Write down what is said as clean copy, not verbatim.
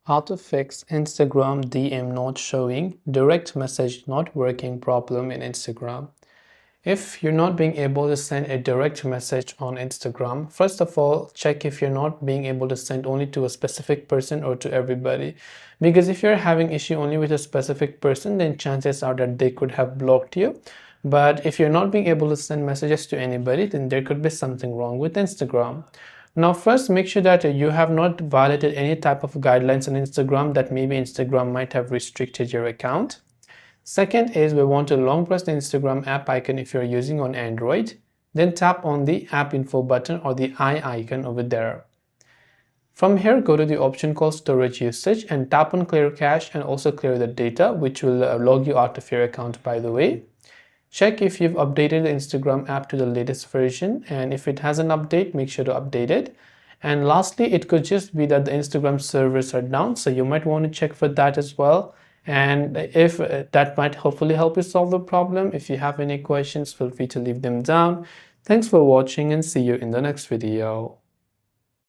How to fix Instagram DM not showing, direct message not working problem in Instagram. If you're not being able to send a direct message on Instagram, first of all, check if you're not being able to send only to a specific person or to everybody. Because if you're having issue only with a specific person, then chances are that they could have blocked you. But if you're not being able to send messages to anybody, then there could be something wrong with Instagram. Now first, make sure that you have not violated any type of guidelines on Instagram that maybe Instagram might have restricted your account. Second is we want to long press the Instagram app icon if you're using on Android. Then tap on the app info button or the eye icon over there. From here, go to the option called storage usage and tap on clear cache and also clear the data, which will log you out of your account, by the way. Check if you've updated the Instagram app to the latest version, and if it has an update, make sure to update it. And lastly, it could just be that the Instagram servers are down, so you might want to check for that as well. And if that might hopefully help you solve the problem. If you have any questions, feel free to leave them down. Thanks for watching and see you in the next video.